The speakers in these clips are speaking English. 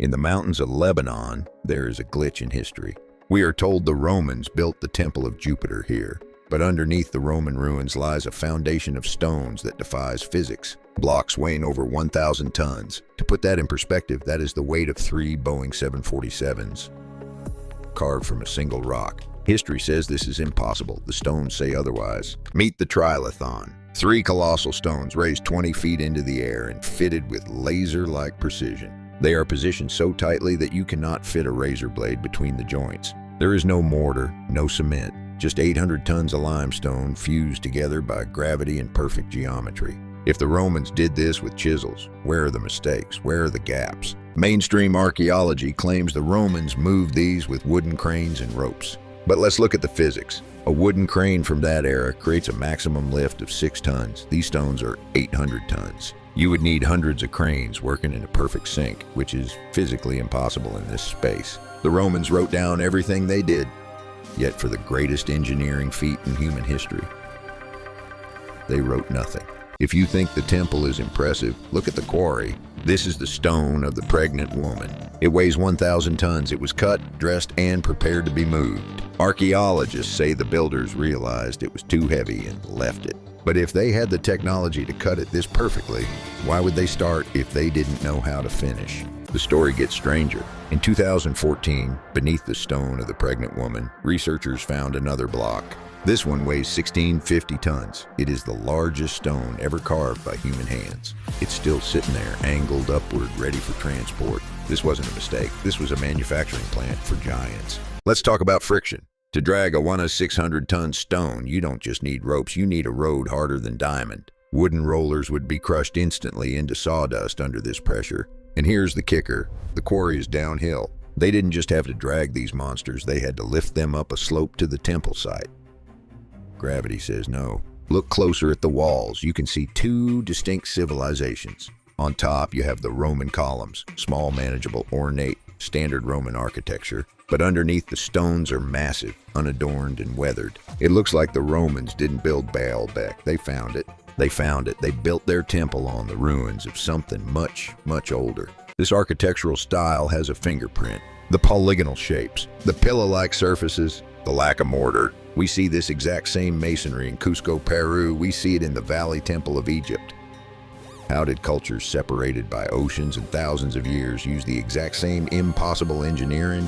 In the mountains of Lebanon, there is a glitch in history. We are told the Romans built the Temple of Jupiter here, but underneath the Roman ruins lies a foundation of stones that defies physics, blocks weighing over 1,000 tons. To put that in perspective, that is the weight of 3 Boeing 747s, carved from a single rock. History says this is impossible. The stones say otherwise. Meet the trilithon. 3 colossal stones raised 20 feet into the air and fitted with laser-like precision. They are positioned so tightly that you cannot fit a razor blade between the joints. There is no mortar, no cement, just 800 tons of limestone fused together by gravity and perfect geometry. If the Romans did this with chisels, where are the mistakes? Where are the gaps? Mainstream archaeology claims the Romans moved these with wooden cranes and ropes. But let's look at the physics. A wooden crane from that era creates a maximum lift of 6 tons. These stones are 800 tons. You would need hundreds of cranes working in a perfect sync, which is physically impossible in this space. The Romans wrote down everything they did, yet for the greatest engineering feat in human history, they wrote nothing. If you think the temple is impressive, look at the quarry. This is the stone of the pregnant woman. It weighs 1,000 tons. It was cut, dressed, and prepared to be moved. Archaeologists say the builders realized it was too heavy and left it. But if they had the technology to cut it this perfectly, why would they start if they didn't know how to finish? The story gets stranger. In 2014, beneath the stone of the pregnant woman, researchers found another block. This one weighs 1,650 tons. It is the largest stone ever carved by human hands. It's still sitting there, angled upward, ready for transport. This wasn't a mistake. This was a manufacturing plant for giants. Let's talk about friction. To drag a 600-ton stone, you don't just need ropes, you need a road harder than diamond. Wooden rollers would be crushed instantly into sawdust under this pressure. And here's the kicker. The quarry is downhill. They didn't just have to drag these monsters, they had to lift them up a slope to the temple site. Gravity says no. Look closer at the walls. You can see 2 distinct civilizations. On top, you have the Roman columns, small, manageable, ornate, standard Roman architecture. But underneath, the stones are massive, unadorned, and weathered. It looks like the Romans didn't build Baalbek. They found it. They built their temple on the ruins of something much, much older. This architectural style has a fingerprint. The polygonal shapes, the pillow-like surfaces, the lack of mortar. We see this exact same masonry in Cusco, Peru. We see it in the Valley Temple of Egypt. How did cultures separated by oceans and thousands of years use the exact same impossible engineering?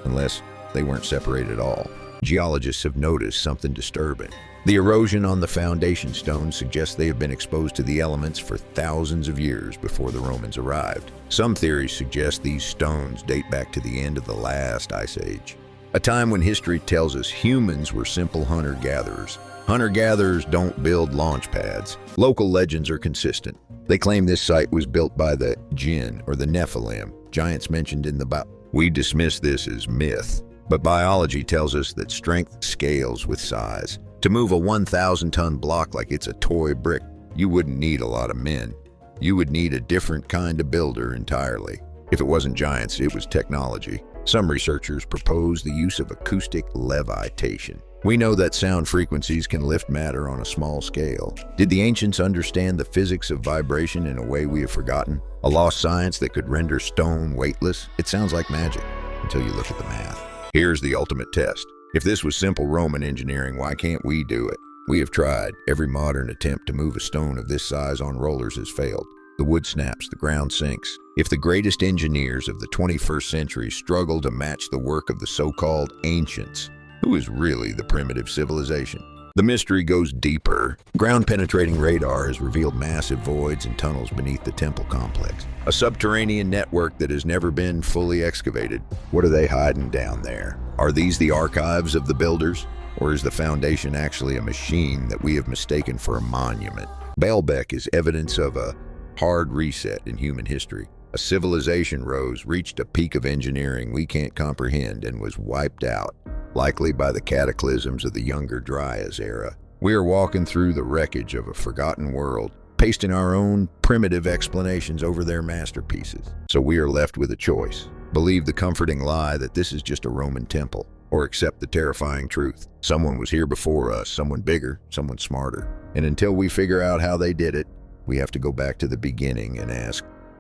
Unless they weren't separated at all. Geologists have noticed something disturbing. The erosion on the foundation stones suggests they have been exposed to the elements for thousands of years before the Romans arrived. Some theories suggest these stones date back to the end of the last ice age, a time when history tells us humans were simple hunter-gatherers. Hunter-gatherers don't build launch pads. Local legends are consistent. They claim this site was built by the Jinn or the Nephilim, giants mentioned in the Bible. We dismiss this as myth, but biology tells us that strength scales with size. To move a 1,000-ton block like it's a toy brick, you wouldn't need a lot of men. You would need a different kind of builder entirely. If it wasn't giants, it was technology. Some researchers propose the use of acoustic levitation. We know that sound frequencies can lift matter on a small scale. Did the ancients understand the physics of vibration in a way we have forgotten? A lost science that could render stone weightless? It sounds like magic until you look at the math. Here's the ultimate test. If this was simple Roman engineering, why can't we do it? We have tried. Every modern attempt to move a stone of this size on rollers has failed. The wood snaps, the ground sinks. If the greatest engineers of the 21st century struggle to match the work of the so-called ancients, who is really the primitive civilization? The mystery goes deeper. Ground-penetrating radar has revealed massive voids and tunnels beneath the temple complex, a subterranean network that has never been fully excavated. What are they hiding down there? Are these the archives of the builders? Or is the foundation actually a machine that we have mistaken for a monument? Baalbek is evidence of a hard reset in human history. A civilization rose, reached a peak of engineering we can't comprehend, and was wiped out, likely by the cataclysms of the Younger Dryas era. We are walking through the wreckage of a forgotten world, pasting our own primitive explanations over their masterpieces. So we are left with a choice. Believe the comforting lie that this is just a Roman temple, or accept the terrifying truth. Someone was here before us, someone bigger, someone smarter. And until we figure out how they did it, we have to go back to the beginning and ask,